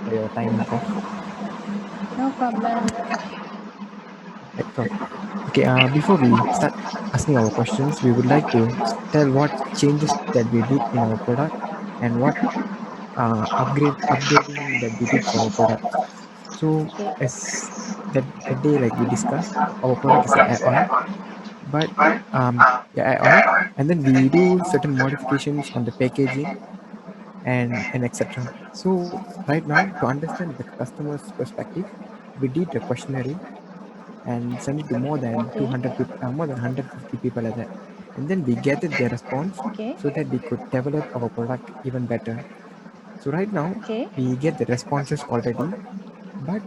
for your time, Prof. No problem. Right, Prof. Okay, before we start asking our questions, we would like to tell what changes that we did in our product and what upgrading that we did for our product. So, Okay. as that day, like we discussed, our product is a hair oil, but yeah, hair oil, and then we do certain modifications on the packaging and etc. So right now, to understand the customer's perspective, we did a questionnaire and sent it to more than Okay. 200 people, more than 150 people like that, and then we gathered their response Okay. so that we could develop our product even better. So right now Okay. we get the responses already, but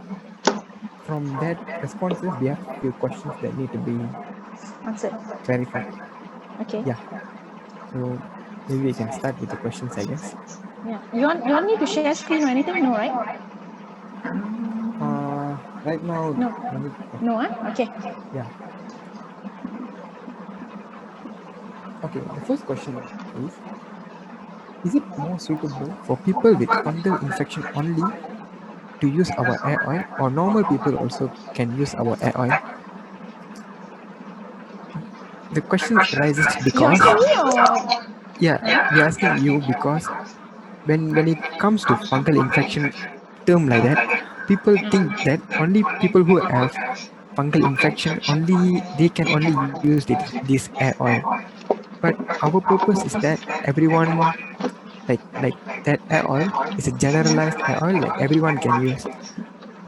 from that responses we have few questions that need to be Answered. clarified. Okay. Yeah, so maybe we can start with the questions, I guess. Yeah. You want me to share screen or anything? No, right? Right now, No. no need. No, Okay. Yeah. Okay. The first question is it more suitable for people with fungal infection only to use our hair oil, or normal people also can use our hair oil? The question arises You because, asking me or yeah, we're asking you because when it comes to fungal infection term like that, people think that only people who have fungal infection only they can only use this hair oil. But our purpose is that everyone like that hair oil is a generalized hair oil like everyone can use.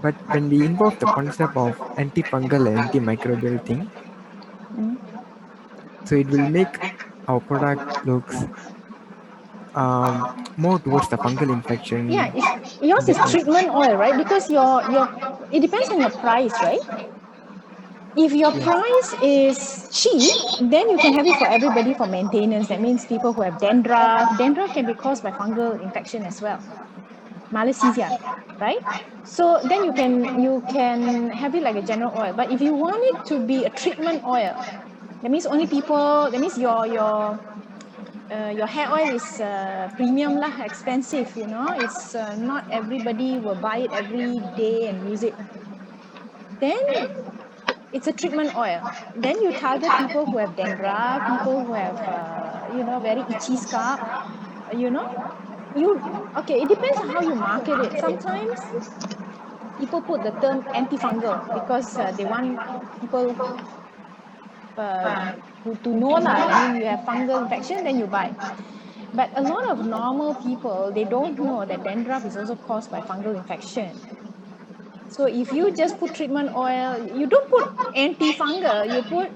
But when we involve the concept of antifungal and antimicrobial thing, so it will make our product looks more towards the fungal yeah, infection yours is that. treatment oil, right? Because your it depends on your price, right? If your Yeah. price is cheap, then you can have it for everybody for maintenance. That means people who have dandruff. Dandruff can be caused by fungal infection as well. Malassezia, right? So then you can have it like a general oil. But if you want it to be a treatment oil, that means only people. That means your hair oil is premium lah, expensive. You know, it's not everybody will buy it every day and use it. Then it's a treatment oil. Then you target people who have dandruff, people who have very itchy scalp. You know, you okay. It depends on how you market it. Sometimes people put the term antifungal because they want people to know lah. I mean, you have fungal infection, then you buy. But a lot of normal people, they don't know that dandruff is also caused by fungal infection. So if you just put treatment oil, you don't put antifungal, you put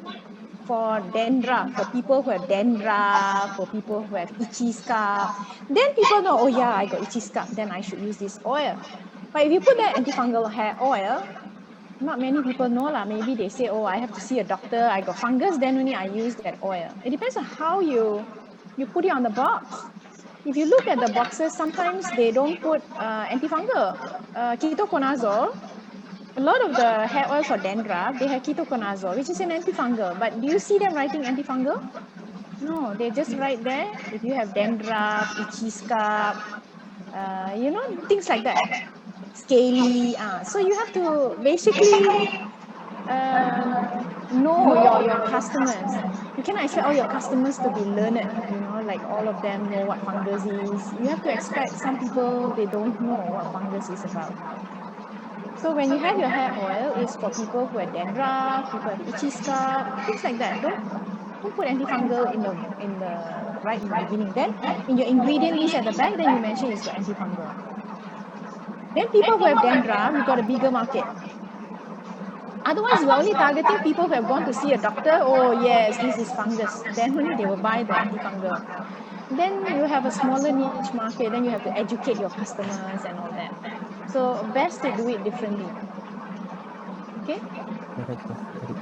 for dandruff, for people who have dandruff, for people who have itchy scalp. Then people know, oh yeah, I got itchy scalp, then I should use this oil. But if you put that antifungal hair oil, not many people know lah. Maybe they say, oh, I have to see a doctor, I got fungus, then only I use that oil. It depends on how you put it on the box. If you look at the boxes, sometimes they don't put antifungal. Ketoconazole, a lot of the hair oil for dandruff, they have ketoconazole, which is an antifungal. But do you see them writing antifungal? No, they just write there, if you have dandruff, itchy scalp, things like that. Scaly. So you have to basically know your customers. You cannot expect all your customers to be learned, like all of them know what fungus is. You have to expect some people, they don't know what fungus is about. So when you have your hair oil, it's for people who have dandruff, people have itchy scalp, things like that. Don't put antifungal in the beginning. Then in your ingredient list at the back, then you mention it's got antifungal. Then people who have dandruff, you got a bigger market. Otherwise, you're only targeting people who have gone to see a doctor. Oh yes, this is fungus. Then only they will buy the antifungal. Then you have a smaller niche market. Then you have to educate your customers and all that. So best to do it differently. Okay. Correct, Prof. Correct.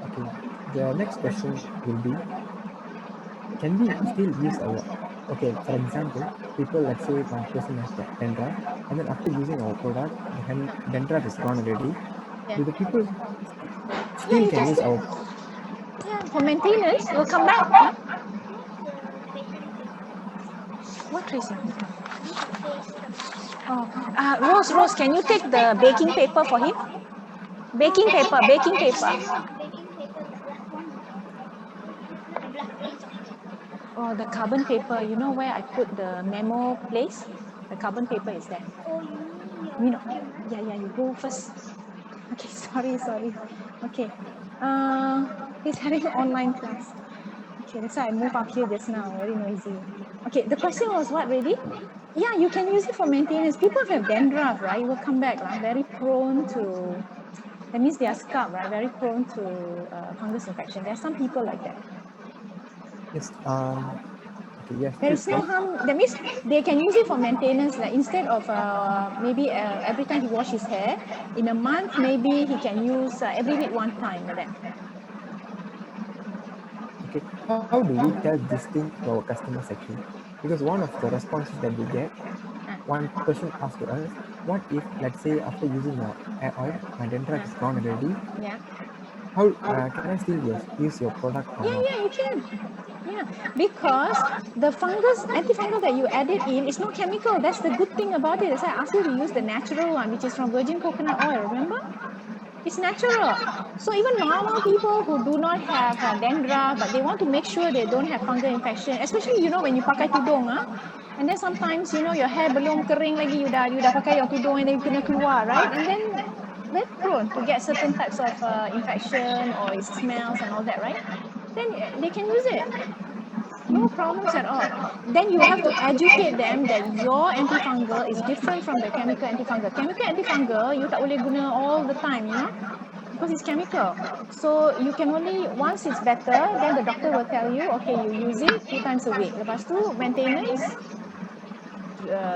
Okay. The next question will be, can we still use our, okay, for example, people, let's say one person has dandruff, and then after using our product, the dandruff is gone already. Yeah. Do the people Yeah, still you can just use our? yeah, for maintenance, it will come back. What tracing? Oh, Rose, can you take the baking paper for him? Baking paper, baking paper. Oh, the carbon paper. You know where I put the memo place? The carbon paper is there. You know, yeah, you go first. Okay, sorry. Okay. He's having online class. Okay, that's why I move up here just now. Very noisy. Okay, the question was what, ready? Yeah, you can use it for maintenance. People have dandruff, right? It will come back, very prone to, that means their scalp, right? Very prone to fungus infection. There are some people like that. Yes. Okay. Yes. There is no harm. That means they can use it for maintenance. Like instead of maybe every time he wash his hair, in a month, maybe he can use every week one time like that. Okay. How do we tell this thing to our customer section? Because one of the responses that we get, one person asked to us, what if, let's say, after using your hair oil, my dandruff is gone already? Yeah. How can I still use your product or not? Yeah, you can. Yeah, because the fungus, antifungal that you added in is no chemical. That's the good thing about it. That's why I asked you to use the natural one, which is from virgin coconut oil, remember? It's natural. So even normal people who do not have dandruff, but they want to make sure they don't have fungal infection, especially, when you pakai tudung, and then sometimes, your hair belum kering lagi, you dah pakai yang tudung and then you kena keluar, right? And then very prone to get certain types of infection or it smells and all that, right? Then they can use it. No problems at all. Then you have to educate them that your antifungal is different from the chemical antifungal. Chemical antifungal, you tak boleh guna all the time, because it's chemical. So you can only, once it's better, then the doctor will tell you, okay, you use it 2 times a week. Lepas tu, maintenance,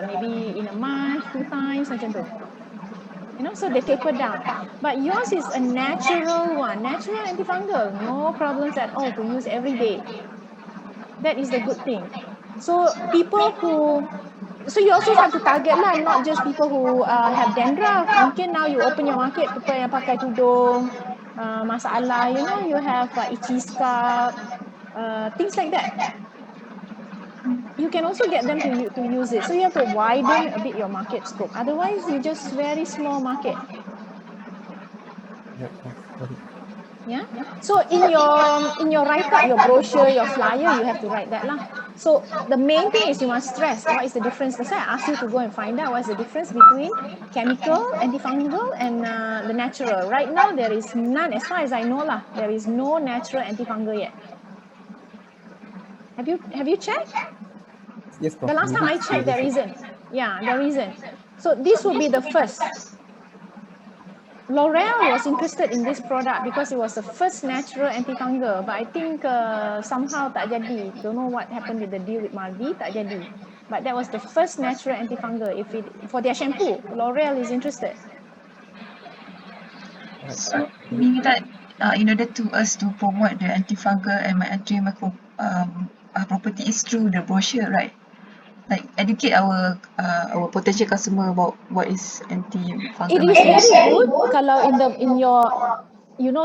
maybe in a month, 2 times, macam tu. So they taper down. But yours is a natural one, natural antifungal, no problems at all to use every day. That is the good thing. So you also have to target lah, not just people who have dandruff. Mungkin now you open your market, people yang pakai tudung, masalah, you have itchy scalp, things like that. You can also get them to use it. So you have to widen a bit your market scope. Otherwise, you just very small market. Yeah. So in your write up, your brochure, your flyer, you have to write that lah. So the main thing is you must stress what is the difference. That's why I asked you to go and find out what's the difference between chemical, antifungal, and the natural. Right now there is none, as far as I know lah. There is no natural antifungal yet. Have you checked? Yes, Prof. The last time I checked, there isn't. Yeah, there isn't. So this will be the first. L'Oreal was interested in this product because it was the first natural antifungal, but I think somehow tak jadi. Don't know what happened with the deal with Mardi, tak jadi. But that was the first natural antifungal. For their shampoo, L'Oreal is interested. So meaning that in order to us to promote the antifungal and my antimicrobial property is through the brochure, right? Like educate our potential customer about what is antifungal. It is very good kalau in your,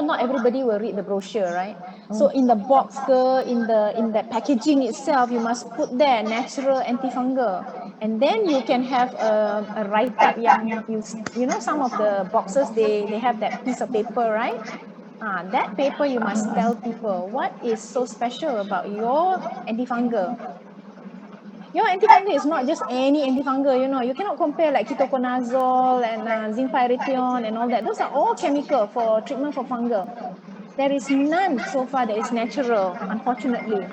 not everybody will read the brochure, right? So in the box in the packaging itself, you must put there natural antifungal, and then you can have a write up yang some of the boxes they have that piece of paper, right? That paper you must tell people what is so special about your antifungal. Your antifungal is not just any antifungal, you cannot compare like ketoconazole and zinc pyrithione and all that. Those are all chemical for treatment for fungal. There is none so far that is natural, unfortunately.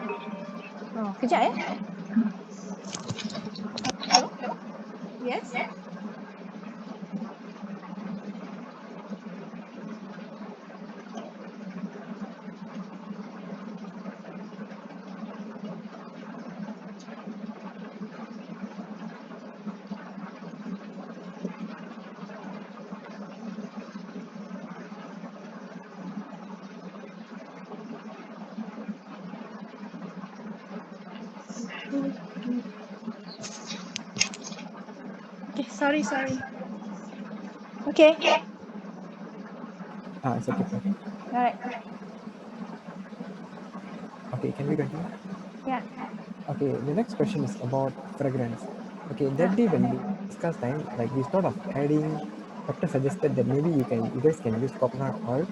Oh, kejap ya. Hello? Yes? Okay, sorry. Okay. It's okay, Prof. All right. Okay, can we continue? Yeah. Okay, the next question is about fragrance. Okay, that Ah, day when we discussed time, like we thought of adding, doctor suggested that maybe you guys can use coconut oil,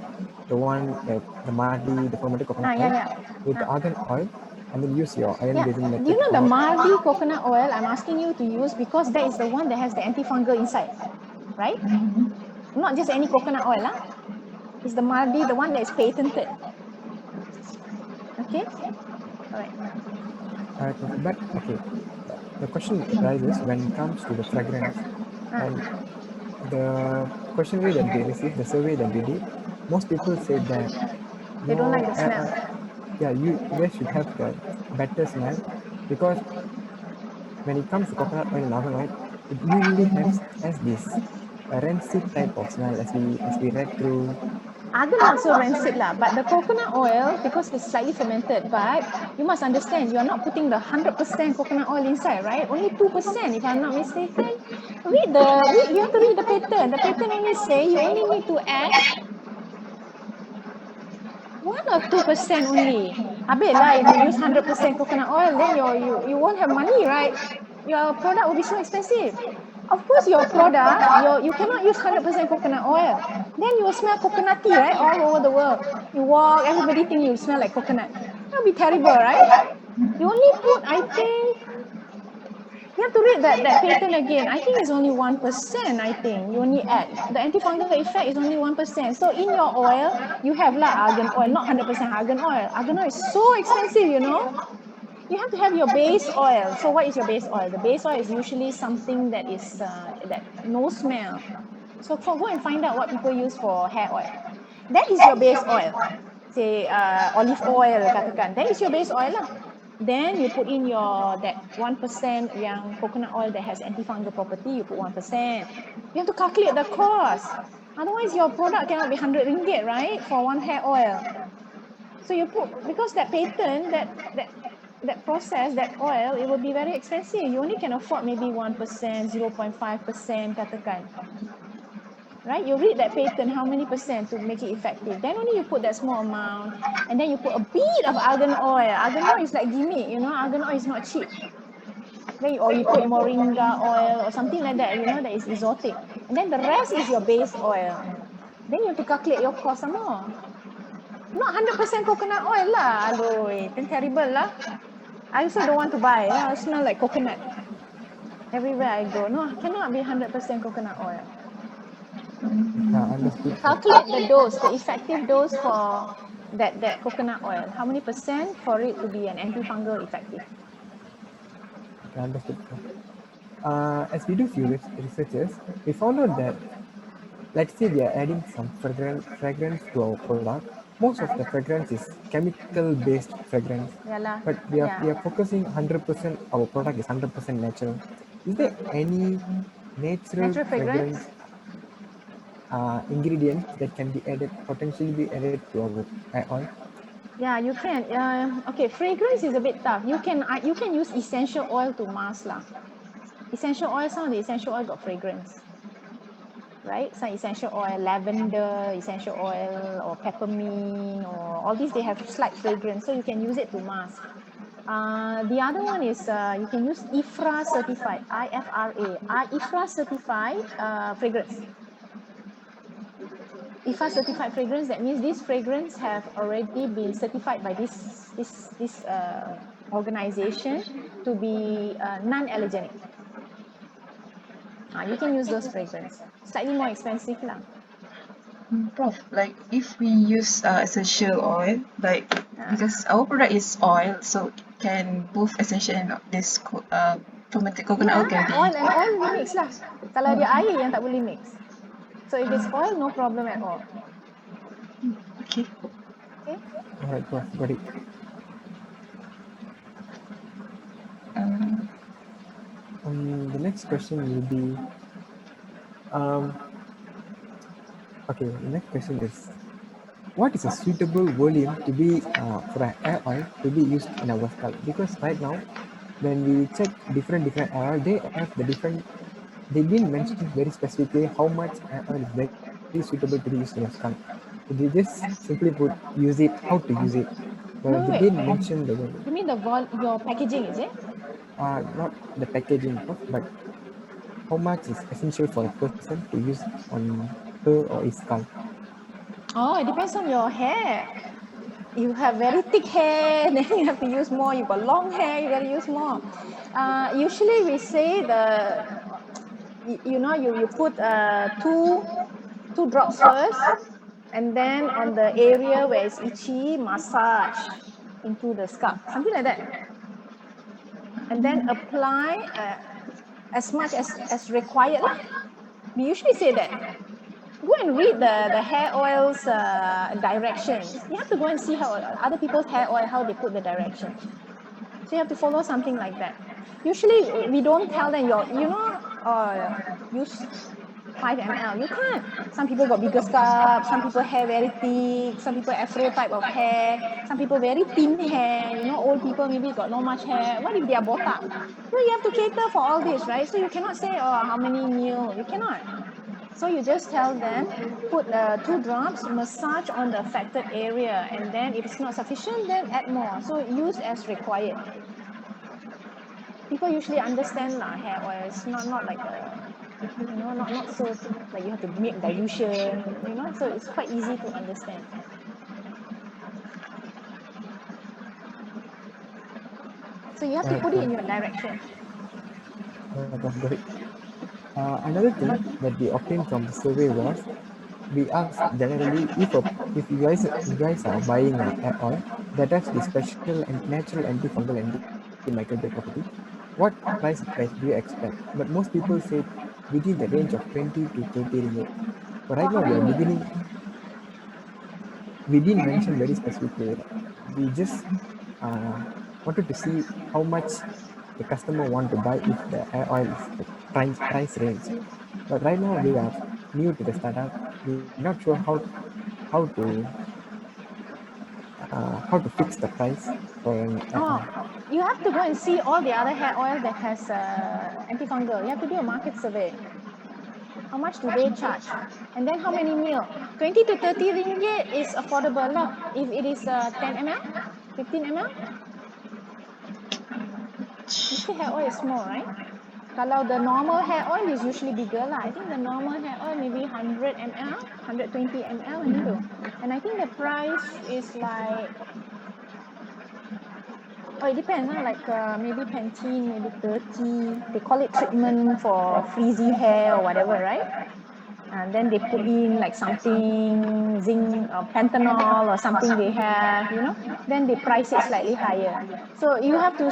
the one the mardi, the fermented coconut ah, oil, yeah, yeah. with Ah, argan oil, and then use your iron yeah. basil Do you method know the for. Mardi coconut oil I'm asking you to use because that is the one that has the antifungal inside, right? Not just any coconut oil, huh? It's the Mardi, the one that is patented. Okay? All right. Alright, perfect. But okay, the question arises when it comes to the fragrance, Ah, and the questionnaire that we received, the survey that we did, most people said that they don't like your the smell. yeah, you guys should have the better smell, because when it comes to coconut oil and argan oil, it usually has this rancid type of smell, as we read through. Argan not so rancid lah, but the coconut oil, because it's slightly fermented, but you must understand, you're not putting the 100% coconut oil inside, right? Only 2%, if I'm not mistaken. You have to read the patent. The patent only say you only need to add 1 or 2% only. Habis lah, if you use 100% coconut oil, then you won't have money, right? Your product will be so expensive. Of course, your product, you cannot use 100% coconut oil. Then you will smell coconutty, right? All over the world. You walk, everybody think you smell like coconut. That'll be terrible, right? You only put, I think, you have to read that patent again. I think it's only 1%, I think. You only add. The antifungal effect is only 1%. So in your oil, you have argan oil, not 100% argan oil. Argan oil is so expensive, you know. You have to have your base oil. So what is your base oil? The base oil is usually something that is that no smell. So go and find out what people use for hair oil. That is your base oil. Say olive oil katakan. That is your base oil lah. Then you put in your that 1% yang coconut oil that has antifungal property. You put 1%. You have to calculate the cost. Otherwise, your product cannot be 100 ringgit, right? For one hair oil. So you put, because that patent, that process, that oil, it will be very expensive. You only can afford maybe 1%, 0.5% katakan. Right? You read that patent, how many percent to make it effective. Then only you put that small amount, and then you put a bit of argan oil. Argan oil is like gimmick, you know, argan oil is not cheap. Then or you put moringa oil or something like that, you know, that is exotic. And then the rest is your base oil. Then you have to calculate your cost some more. Not 100% coconut oil lah. Aduh, then terrible lah. I also don't want to buy. I smell like coconut. Everywhere I go. No, cannot be 100% coconut oil. Understood. Calculate the dose, the effective dose for that coconut oil. How many percent for it to be an antifungal effective? Understood. As we do few researches, we found out that, let's say we are adding some fragrance to our product. Most of the fragrance is chemical based fragrance, Yalah, but yeah. we are focusing 100%. Our product is 100% natural. Is there any natural Natural fragrance? fragrance ingredients that can be added, potentially be added to our oil? Yeah, you can. Okay, fragrance is a bit tough. You can use essential oil to mask lah. Essential oil, some of the essential oil got fragrance, right? Some essential oil, lavender essential oil, or peppermint, or all these, they have slight fragrance, so you can use it to mask. The other one is you can use IFRA certified, IFRA certified fragrance. IFRA certified fragrance, that means this fragrance have already been certified by this organization to be non-allergenic. You can use those fragrance. Slightly more expensive lah. Prof, like if we use essential oil, like because our product is oil, so can both essential and this fermented coconut oil can be. Oil and oil boleh mix lah. Kalau dia air yang tak boleh mix. So if it's oil, no problem at all. Okay. Okay. Alright, got it. The next question will be, okay, the next question is, what is a suitable volume to be for an air oil to be used in our scalp? Because right now, when we check different air oil, they have the different. They didn't mention very specifically how much air oil is very suitable to be used in your scalp. So they just simply put use it, how to use it, but No, they wait. didn't mention the volume. You mean mean your packaging, is it? Not the packaging, Prof, but how much is essential for a person to use on her or his scalp? Oh, it depends on your hair. You have very thick hair, then you have to use more. You got long hair, you got to use more. Usually we say you put two drops first, and then on the area where it's itchy, massage into the scalp, something like that, and then apply as much as required lah. We usually say that. Go and read the hair oils directions. You have to go and see how other people's hair oil, how they put the directions. So you have to follow something like that. Usually we don't tell them use 5 ml. You can't. Some people got bigger scalp, some people hair very thick, some people afro type of hair, some people very thin hair, old people maybe got not much hair. What if they are botak? So you have to cater for all this, right? So you cannot say, how many mil? You cannot. So you just tell them, put 2 drops, massage on the affected area, and then if it's not sufficient, then add more. So use as required. People usually understand hair oil. It's not like not so like you have to make dilution, so it's quite easy to understand. So you have to put it in your direction. Got it. Another thing that we obtained from the survey was we asked generally if you guys are buying an hair oil that has the special and natural antifungal antimicrobial property, what price range do you expect? But most people say within the range of 20 to 30 ringgit. But right For now how we are many mil? beginning. We didn't mention very specifically. We just wanted to see how much the customer want to buy if the hair oil is the price range. But right now we are new to the startup. We're not sure how to how to fix the price for an hair Oh, oil. you have to go and see all the other hair oil that has antifungal. You have to do a market survey. How much do they charge? And then how many mil? 20 to 30 ringgit is affordable lah. If it is 10 ml, 15 ml, you say hair oil is small, right? Kalau the normal hair oil is usually bigger lah. I think the normal hair oil maybe 100 ml, 120 ml macam tu. And I think the price is like, it depends like maybe Pantene, maybe 30. They call it treatment for frizzy hair or whatever, right? And then they put in like something zinc, pentanol or something they have, then they price it slightly higher. So you have to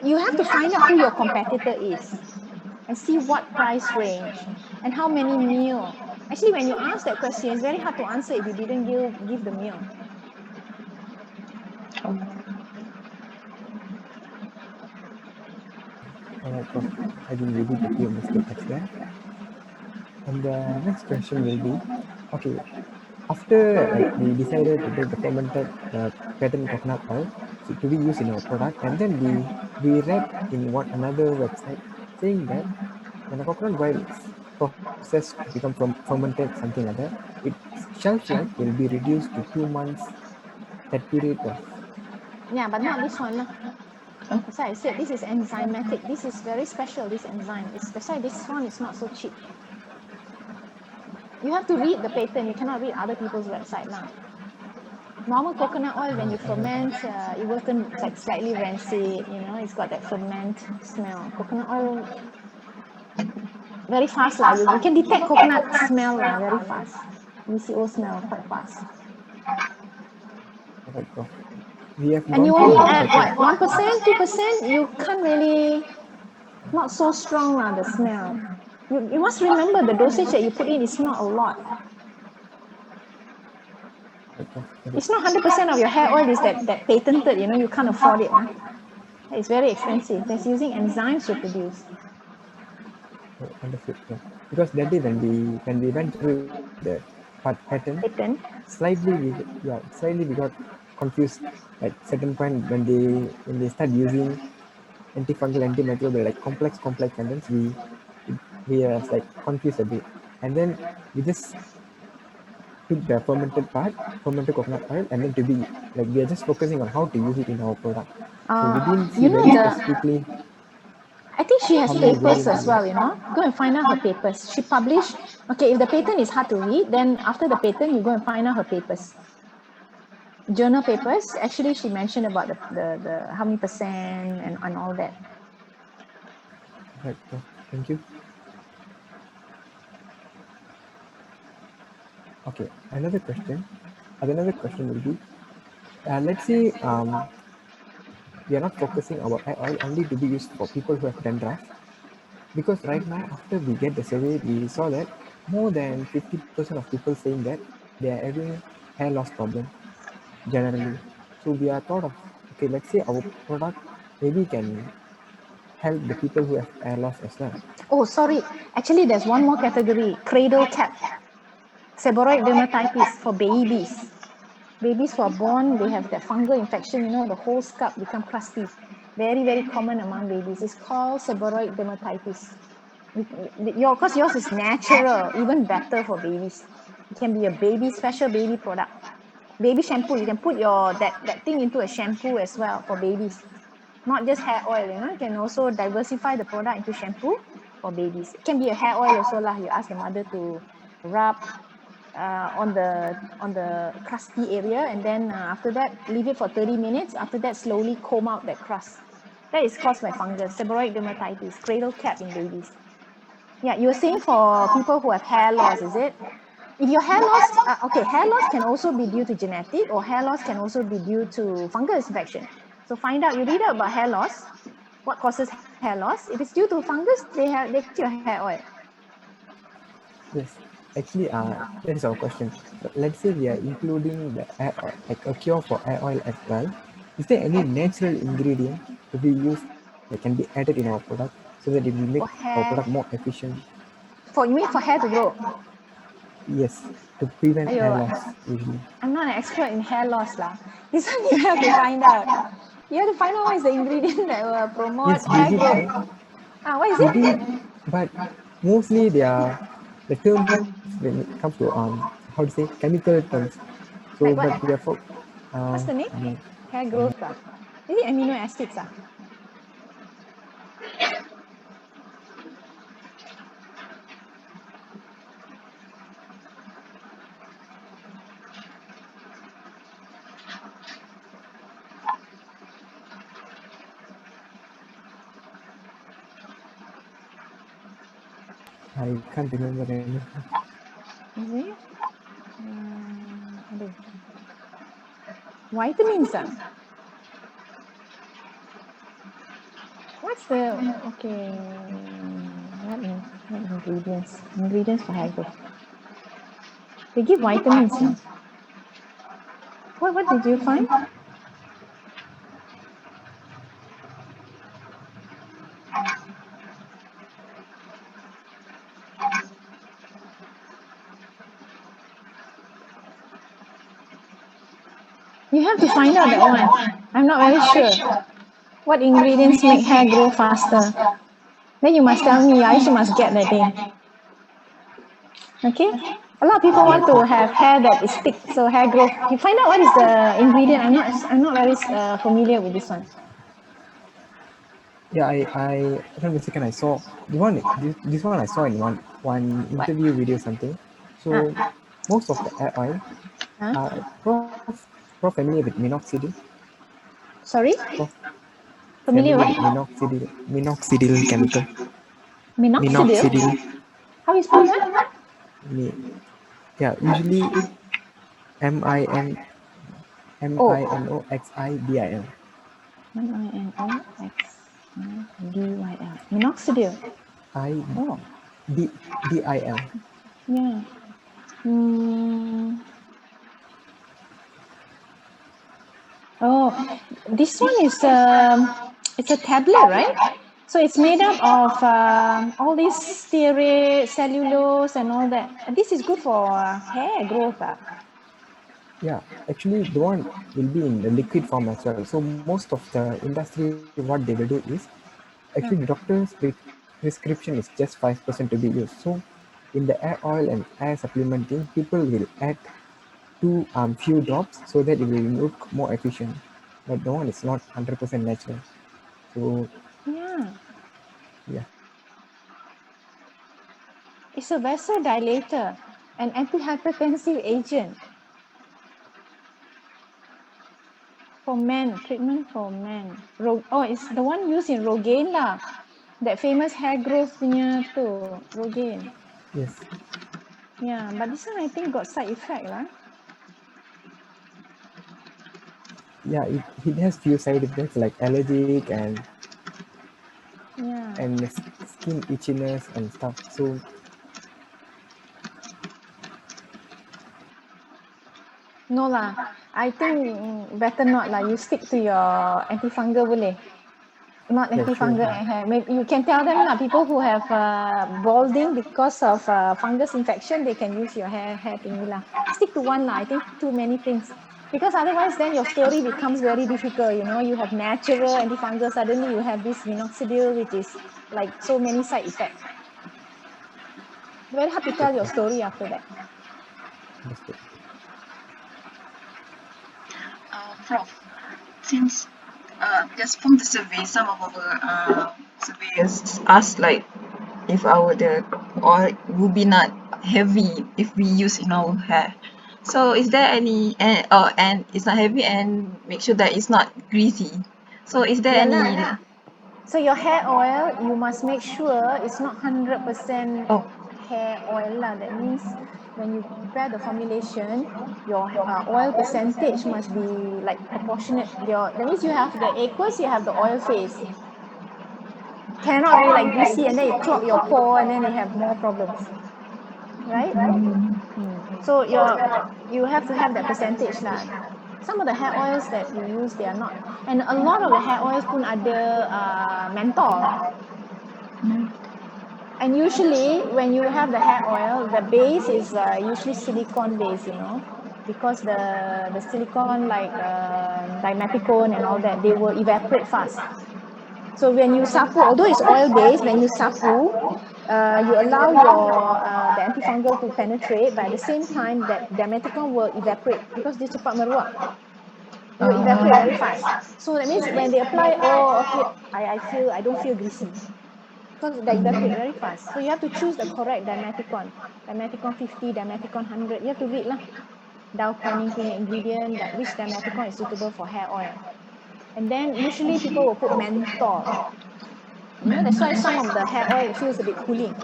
you have to find out who your competitor is and see what price range and how many mil. Actually, when you ask that question, it's very hard to answer if you didn't give the mil. Alright, Prof. I think we did a few mistakes there. And the next question will be, okay, after like we decided to take the fermented patent coconut oil to be used in our product, and then we read in one another website saying that when a coconut oil is processed to become fermented, something like that, its shelf life will be reduced to 2 months. That period of Yeah, but not this one. That's why I said this is enzymatic. This is very special, this enzyme. That's why this one is not so cheap. You have to read the patent. You cannot read other people's website now. Normal coconut oil, when you ferment, it will turn like slightly rancid. It's got that ferment smell. Coconut oil, very fast lah. You can detect coconut smell lah, very fast. VCO smell quite fast. right, Prof. We have And gone you through only the add patent. what, 1%, 2%? You can't really, not so strong lah, the smell. You must remember the dosage that you put in is not a lot. It's not 100% of your hair oil is that patented, you can't afford it. It's very expensive. That's using enzymes to produce. Understood. Yeah. Because that day when we went through the patent, slightly we got confused. Like certain point when they start using antifungal, antimicrobial, like complex sentence, we are like confused a bit, and then we just took the fermented coconut oil, and then to be like we are just focusing on how to use it in our product. So we didn't see You very know the specifically I think she has how many papers variants as we use. well, Go and find out her papers. She published, okay, if the patent is hard to read, then after the patent, you go and find out her papers. Journal papers, actually, she mentioned about the how many percent and all that. Right, Prof. Thank you. Okay, another question. Another question will be, let's say we are not focusing our hair oil only to be used for people who have dandruff, because right now after we get the survey, we saw that more than 50% of people saying that they are having hair loss problem generally. So we are thought of, okay, let's say our product maybe can help the people who have hair loss as well. Oh, sorry. Actually, there's one more category, cradle cap. Seborrheic dermatitis for babies. Babies who are born, they have that fungal infection, the whole scalp become crusty. Very, very common among babies. It's called seborrheic dermatitis. Because yours is natural, even better for babies. It can be a baby, special baby product. Baby shampoo, you can put that thing into a shampoo as well for babies. Not just hair oil, you can also diversify the product into shampoo for babies. It can be a hair oil also lah. You ask the mother to rub on the crusty area, and then after that leave it for 30 minutes. After that, slowly comb out that crust. That is caused by fungus, seborrheic dermatitis, cradle cap in babies. Yeah, you were saying for people who have hair loss, is it? If your hair loss, okay, hair loss can also be due to genetic, or hair loss can also be due to fungal infection. So find out, you read out about hair loss, what causes hair loss. If it's due to fungus, they give you hair oil. Yes, actually, that is our question. But let's say we are including the hair oil, like a cure for hair oil as well. Is there any natural ingredient to be used that can be added in our product so that it will make For our hair, product more efficient? you mean for hair to grow? Yes, to prevent hair Ayo, loss usually. I'm not an expert in hair loss lah. This one you have to find out. You have to find out what is the ingredient that will promote Yes, we hair did growth. find. What is We it? did, but mostly they are the terms when it comes to how to say chemical terms. So, Like but what? we are What's the name? no, Hair no. growth. Is it amino acids? I can't remember anymore. Is it? Vitamins. What's the okay? What ingredients? Ingredients for hair growth. They give vitamins. What did you find? You have to find out that one. I'm not very sure. What ingredients make hair grow faster? Then you must tell me. I also must get that thing. Okay? A lot of people Yeah, want to okay. have hair that is thick, so hair growth. You find out what is the ingredient. I'm not very familiar with this one. Yeah, hold on a second. I saw this one I saw in one What? interview video something. Ah, So most of the hair oil, huh? prof familiar with minoxidil. Sorry? Prof Familiar familiar what? with minoxidil chemical. Minoxidil? Minoxidil. How you spell that? Mi- Yeah, usually M I N Oh, Minoxidil. Minoxidil. Minoxidil. I Oh, D DIL. yeah. Mm, oh, this one is it's a tablet, right? So it's made up of all these stearate, cellulose, and all that. This is good for hair growth. Yeah, actually, the one will be in the liquid form as well. So most of the industry, what they will do is actually the doctor's prescription is just 5% to be used. So In the hair oil and hair supplementing, people will add two few drops so that it will look more efficient. But the one is not 100% natural. So Yeah. yeah, It's a vasodilator, an antihypertensive agent for men, treatment for men. Oh, it's the one used in Rogaine lah. That famous hair growth punya tu, Rogaine. yes, Yeah, but this one I think got side effect lah. yeah, it has few side effects like allergic Yeah. and skin itchiness and stuff. So No lah. I think better not lah. You stick to your antifungal boleh. Not yeah, sure. antifungal hair. Maybe you can tell them lah. People who have balding because of fungus infection, they can use your hair thingy lah. Stick to one lah. I think too many things. Because otherwise, then your story becomes very difficult. You know, you have natural antifungal. Suddenly, you have this minoxidil, which is like so many side effects. Very hard to tell your Okay, story after that. understood. Prof, since just from the survey, some of our surveyors asked like if our the oil will be not heavy if we use in our hair. So is there any and it's not heavy and make sure that it's not greasy. So is there Yeah any lah. So your hair oil, you must make sure it's not 100% oh hair oil lah. That means when you prepare the formulation, your oil percentage must be like proportionate. That means you have the aqueous, you have the oil phase. Cannot be like greasy and then it clog your pore and then you have more problems, right? So you have to have that percentage lah. Some of the hair oils that we use, they are not, and a lot of the hair oils pun ada menthol. And usually when you have the hair oil, the base is usually silicone base, you know, because the silicone like dimethicone and all that, they will evaporate fast. So when you sapu, although it's oil based, when you sapu, you allow your the antifungal to penetrate, but at the same time that dimethicone will evaporate because dia cepat meruap. It will evaporate very fast. So that means when they apply, oh okay, I don't feel greasy. Because they evaporate very fast. So you have to choose the correct dimethicone. Dimethicone 50, dimethicone 100. You have to read lah. Dow Corning punya ingredient, that which dimethicone is suitable for hair oil. And then usually people will put menthol. You know, that's why some of the hair oil, it feels a bit cooling.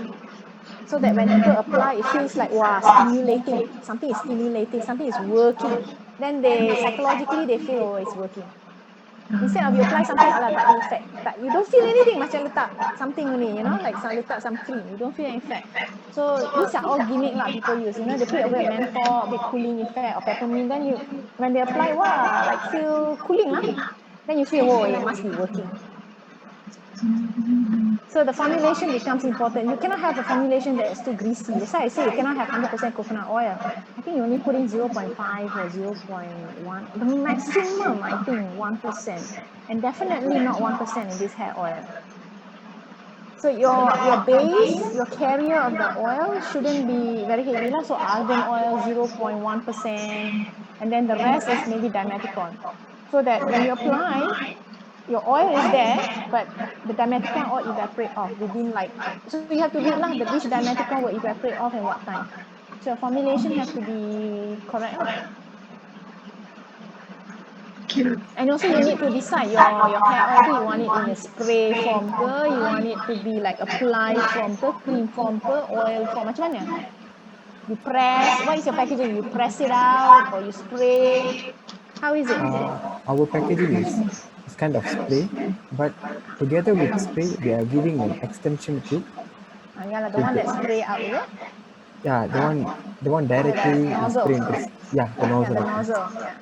So that when people apply, it feels like, wow, stimulating. Something is stimulating, something is working. Then they, psychologically, they feel, oh, it's working. Instead of you apply something, alah, tak ada effect. You don't feel anything, macam letak something only, you know, like letak some cream. You don't feel any effect. So these are all gimmick lah people use. You know, they put a bit of menthol, a bit cooling effect, or peppermint. Then when they apply, wow, like feel cooling lah. Then you feel, oh, it must be working. So the formulation becomes important. You cannot have a formulation that is too greasy. That's why I say you cannot have 100% coconut oil. I think you only put in 0.5 or 0.1. The maximum, I think, 1%. And definitely not 1% in this hair oil. So your base, your carrier of the oil shouldn't be very heavy. So argan oil, 0.1%. And then the rest is maybe dimethicone. So that when you apply, your oil is there, but the dimethicone all evaporate off within like, so you have to read lah which dimethicone will evaporate off and what time. So your formulation have to be correct lah. And also you need to decide your hair oil tu, you want it in a spray form ke, you want it to be like apply form ke, cream form ke, oil form, macam mana? You press, what is your packaging? You press it out or you spray? How is it? Our packaging is kind of spray, but together with spray, we are giving an extension tube. Yeah, the So one that spray out, is it? yeah, the one directly is Nozzle. spray into yeah, the Yeah, nozzle. the Okay, nozzle. Yeah.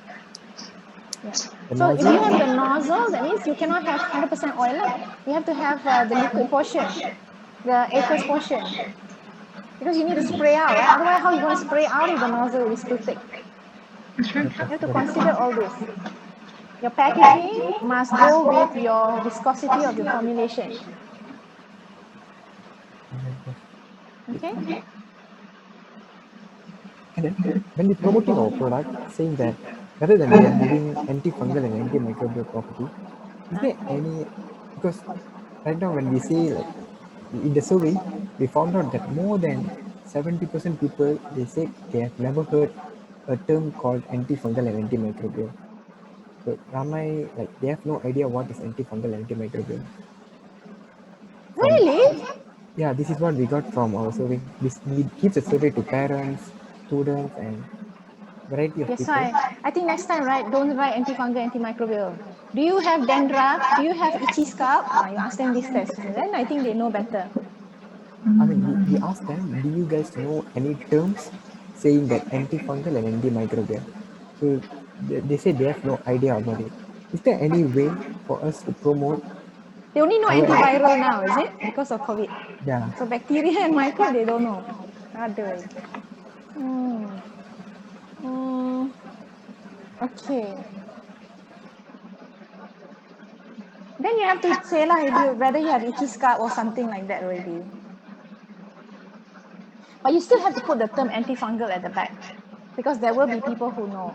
Yeah. the So if you have nozzle. the nozzle, that means you cannot have 100% oil lah. You have to have the liquid portion, the aqueous portion, because you need to spray out, right? Otherwise, how are you going to spray out if the nozzle is too thick? Okay, You have to very consider all this. Your packaging must go with your viscosity of your formulation. good. Okay? And then when we're promoting our product, saying that rather than we are giving antifungal and antimicrobial property, is there any, because right now when we say like in the survey, we found out that more than 70% people they said they have never heard a term called antifungal and antimicrobial. So Ramai, like they have no idea what is antifungal and antimicrobial. From Really? yeah, this is what we got from our survey. This we give the survey to parents, students, and variety of That's people. why I think next time, right, don't write antifungal, antimicrobial. Do you have dandruff? Do you have itchy scalp? You ask them this question. Then I think they know better. I mean, we asked them, do you guys know any terms saying that antifungal and antimicrobial? So they say they have no idea about it. Is there any way for us to promote They only know our antiviral now, is it? Because of COVID. yeah? So bacteria and microbe, they don't know. Aduh. Hmm. Hmm. Okay. Then you have to say lah if you whether you have itchy scalp or something like that already. But you still have to put the term antifungal at the back because there will be people who know.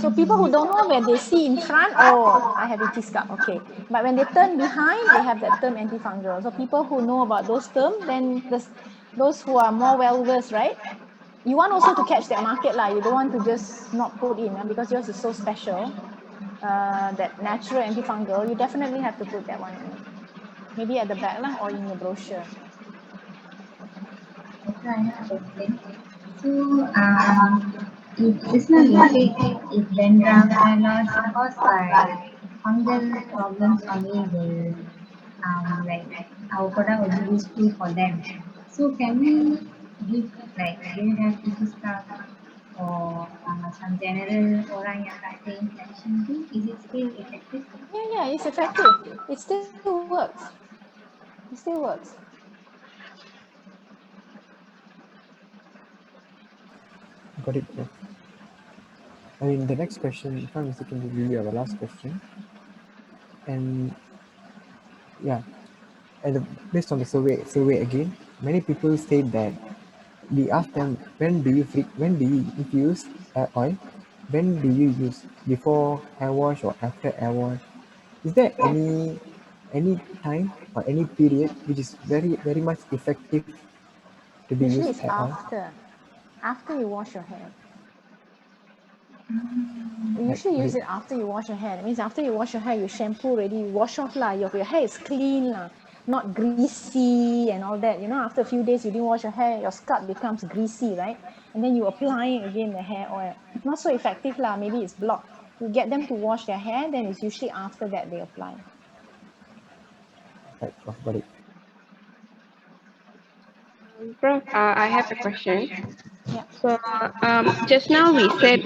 So people who don't know, when they see in front, oh, I have itchy scalp, okay. But when they turn behind, they have that term antifungal. So people who know about those terms, then those who are more well versed, right? You want also to catch that market lah. You don't want to just not put in because yours is so special. That natural antifungal, you definitely have to put that one in. Maybe at the back lah or in your brochure. Also, I have a question. So, if just now you said if dandruff hair loss caused by fungal problems only will like our product will be useful for them. So can we give like do you have itchy scalp or some general orang yang tak ada infection tu, is it still effective? Yeah, it's effective. It still works. It still works. Got it, bro. I mean, the next question, if I'm mistaken, will be our last question. And yeah, and based on the survey again, many people state that we ask them when do you if you use hair oil, when do you use before hair wash or after hair wash? Is there any time or any period which is very much effective to be Usually used it's hair oil? after you wash your hair. You Like usually what use it, it after you wash your hair. That means after you wash your hair, you shampoo already, you wash off lah. Your hair is clean lah, not greasy and all that. You know, after a few days you didn't wash your hair, your scalp becomes greasy, right? And then you apply again the hair oil. Not so effective lah. Maybe it's blocked. You get them to wash their hair, then it's usually after that they apply. like what it? Prof, I have a question. Yeah. So, just now we said,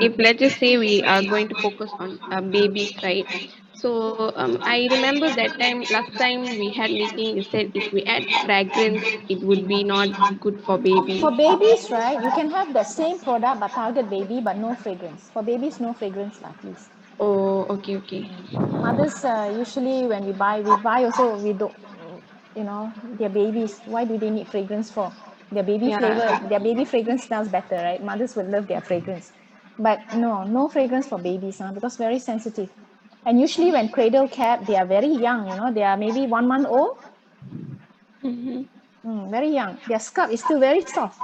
if let's just say we are going to focus on babies, right? So, I remember that time, last time we had meeting, you said if we add fragrance, it would be not good for baby. For babies, right, you can have the same product but target baby but no fragrance. For babies, no fragrance lah, please. Oh, okay, okay. Mothers usually when we buy also we don't, you know, their babies. Why do they need fragrance for? Their baby Yeah. flavor, their baby fragrance smells better, right? Mothers will love their fragrance, but no fragrance for babies, because very sensitive. And usually when cradle cap, they are very young. You know, they are maybe 1 month old, very young. Their scalp is still very soft,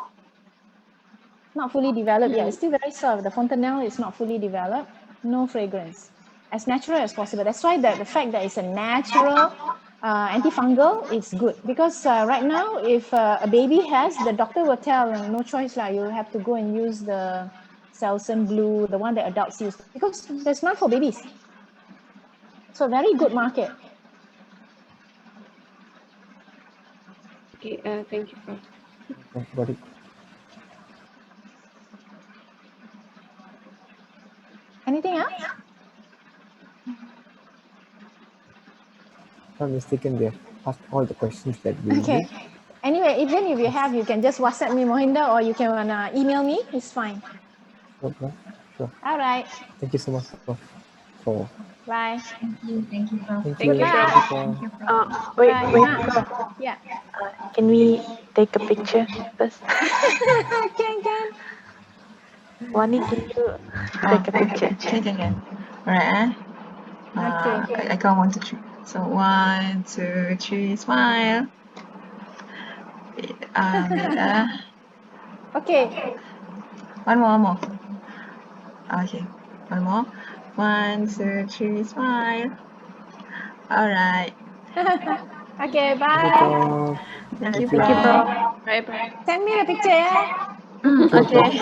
not fully developed yet. It's still very soft. The fontanelle is not fully developed. No fragrance. As natural as possible. That's why the fact that it's a natural antifungal is good. Because right now, if a baby has, the doctor will tell, no choice lah, you have to go and use the Selsun Blue, the one that adults use. Because there's none for babies. So very good market. Okay, thank you, Prof. Got it. Anything else? If I'm mistaken, we have asked all the questions that we Okay. need. Anyway, even if you have, you can just WhatsApp me, Mohinda, or you can email me. It's fine. Sure, bro. Sure. All right. Thank you so much, bro. 4. Bye. Thank you, Prof. Thank Thank you. you, Bye. Thank Prof. you, Prof. Wait, Bye. wait, Ah, Prof. yeah. Can we take a picture first? Can. Wani, can you take a picture? Can. Alright, Okay. I count 1, 2, 3. So 1, 2, 3, smile. Wait, Okay. One more. Okay, one more. 1, 2, 3, smile. Alright. Okay, Thank you, bye. Prof. Thank you, Thank you, Thank you, Prof. Prof. Prof. Bye, Prof. Send me the picture, yeah? Mm, Sure, okay. Prof.